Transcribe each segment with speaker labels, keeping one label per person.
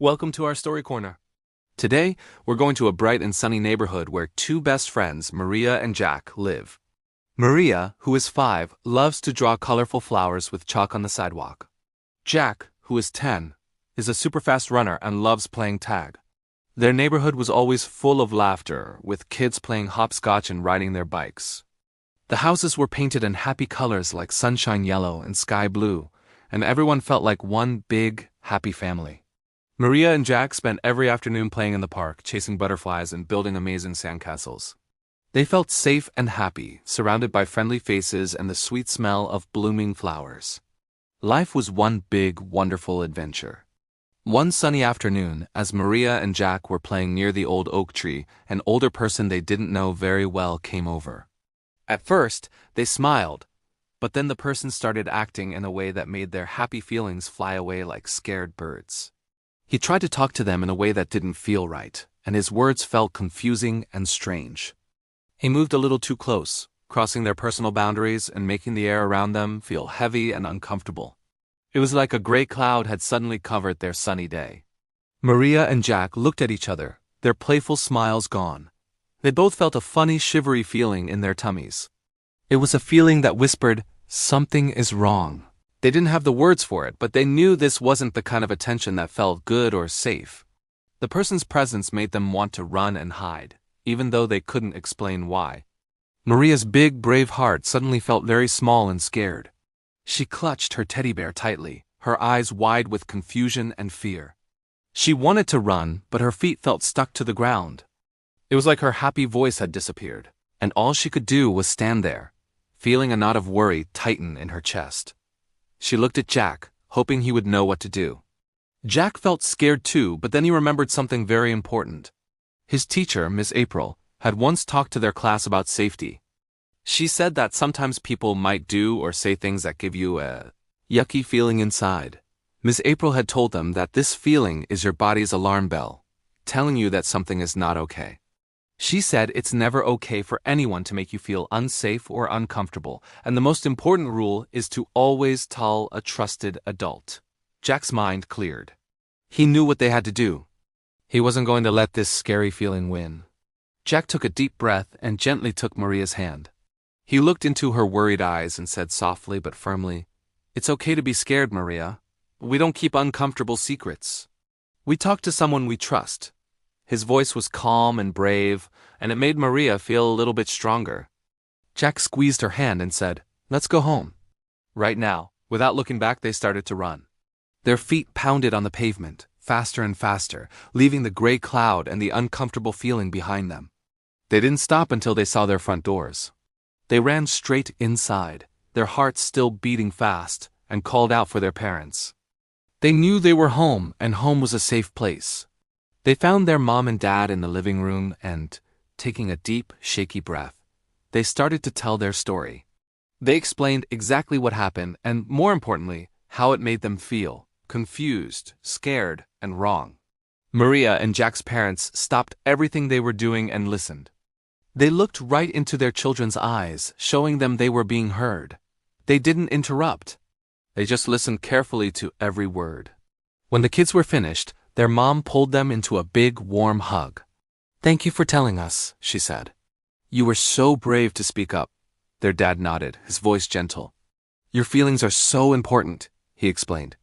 Speaker 1: Welcome to our story corner. Today, we're going to a bright and sunny neighborhood where two best friends, Maria and Jack, live. Maria, who is 5, loves to draw colorful flowers with chalk on the sidewalk. Jack, who is 10, is a super fast runner and loves playing tag. Their neighborhood was always full of laughter, with kids playing hopscotch and riding their bikes. The houses were painted in happy colors like sunshine yellow and sky blue, and everyone felt like one big, happy family. Maria and Jack spent every afternoon playing in the park, chasing butterflies and building amazing sandcastles. They felt safe and happy, surrounded by friendly faces and the sweet smell of blooming flowers. Life was one big, wonderful adventure. One sunny afternoon, as Maria and Jack were playing near the old oak tree, an older person they didn't know very well came over. At first, they smiled, but then the person started acting in a way that made their happy feelings fly away like scared birds. He tried to talk to them in a way that didn't feel right, and his words felt confusing and strange. He moved a little too close, crossing their personal boundaries and making the air around them feel heavy and uncomfortable. It was like a gray cloud had suddenly covered their sunny day. Maria and Jack looked at each other, their playful smiles gone. They both felt a funny, shivery feeling in their tummies. It was a feeling that whispered, "Something is wrong." They didn't have the words for it, but they knew this wasn't the kind of attention that felt good or safe. The person's presence made them want to run and hide, even though they couldn't explain why. Maria's big, brave heart suddenly felt very small and scared. She clutched her teddy bear tightly, her eyes wide with confusion and fear. She wanted to run, but her feet felt stuck to the ground. It was like her happy voice had disappeared, and all she could do was stand there, feeling a knot of worry tighten in her chest. She looked at Jack, hoping he would know what to do. Jack felt scared too, but then he remembered something very important. His teacher, Miss April, had once talked to their class about safety. She said that sometimes people might do or say things that give you a yucky feeling inside. Miss April had told them that this feeling is your body's alarm bell, telling you that something is not okay. She said it's never okay for anyone to make you feel unsafe or uncomfortable, and the most important rule is to always tell a trusted adult. Jack's mind cleared. He knew what they had to do. He wasn't going to let this scary feeling win. Jack took a deep breath and gently took Maria's hand. He looked into her worried eyes and said softly but firmly, "It's okay to be scared, Maria. We don't keep uncomfortable secrets. We talk to someone we trust." His voice was calm and brave, and it made Maria feel a little bit stronger. Jack squeezed her hand and said, "Let's go home." Right now, without looking back, they started to run. Their feet pounded on the pavement, faster and faster, leaving the gray cloud and the uncomfortable feeling behind them. They didn't stop until they saw their front doors. They ran straight inside, their hearts still beating fast, and called out for their parents. They knew they were home, and home was a safe place. They found their mom and dad in the living room and, taking a deep, shaky breath, they started to tell their story. They explained exactly what happened and, more importantly, how it made them feel, confused, scared, and wrong. Maria and Jack's parents stopped everything they were doing and listened. They looked right into their children's eyes, showing them they were being heard. They didn't interrupt. They just listened carefully to every word. When the kids were finished, their mom pulled them into a big, warm hug. "Thank you for telling us," she said. "You were so brave to speak up." Their dad nodded, his voice gentle. "Your feelings are so important," he explained.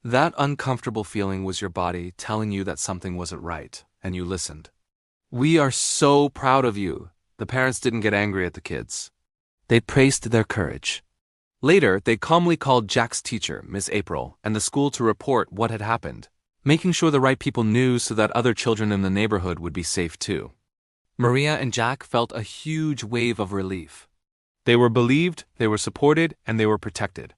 Speaker 1: That uncomfortable feeling was your body telling you that something wasn't right, and you listened. "We are so proud of you." The parents didn't get angry at the kids. They praised their courage. Later, they calmly called Jack's teacher, Miss April, and the school to report what had happened, making sure the right people knew so that other children in the neighborhood would be safe too. Maria and Jack felt a huge wave of relief. They were believed, they were supported, and they were protected.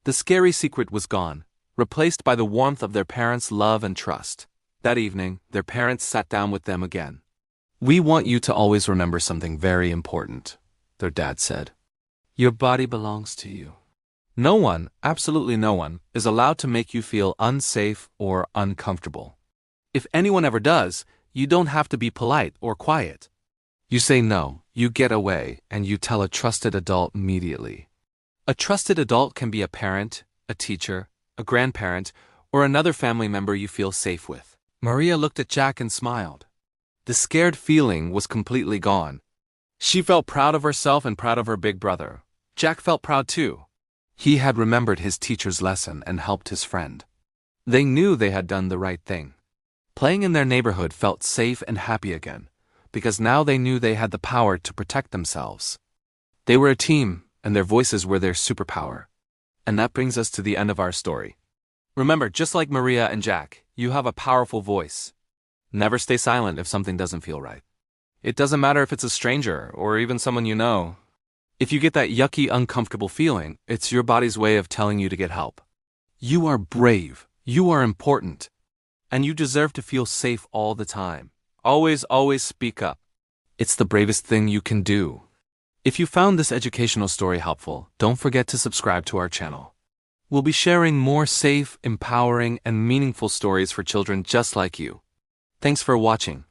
Speaker 1: The scary secret was gone, replaced by the warmth of their parents' love and trust. That evening, their parents sat down with them again. "We want you to always remember something very important," their dad said. "Your body belongs to you. No one, absolutely no one, is allowed to make you feel unsafe or uncomfortable. If anyone ever does, you don't have to be polite or quiet. You say no, you get away, and you tell a trusted adult immediately. A trusted adult can be a parent, a teacher, a grandparent, or another family member you feel safe with. Maria looked at Jack and smiled. The scared feeling was completely gone. She felt proud of herself and proud of her big brother. Jack felt proud too. He had remembered his teacher's lesson and helped his friend. They knew they had done the right thing. Playing in their neighborhood felt safe and happy again, because now they knew they had the power to protect themselves. They were a team, and their voices were their superpower. And that brings us to the end of our story. Remember, just like Maria and Jack, you have a powerful voice. Never stay silent if something doesn't feel right. It doesn't matter if it's a stranger or even someone you know. If you get that yucky, uncomfortable feeling, it's your body's way of telling you to get help. You are brave, you are important, and you deserve to feel safe all the time. Always, always speak up. It's the bravest thing you can do. If you found this educational story helpful, don't forget to subscribe to our channel. We'll be sharing more safe, empowering, and meaningful stories for children just like you. Thanks for watching.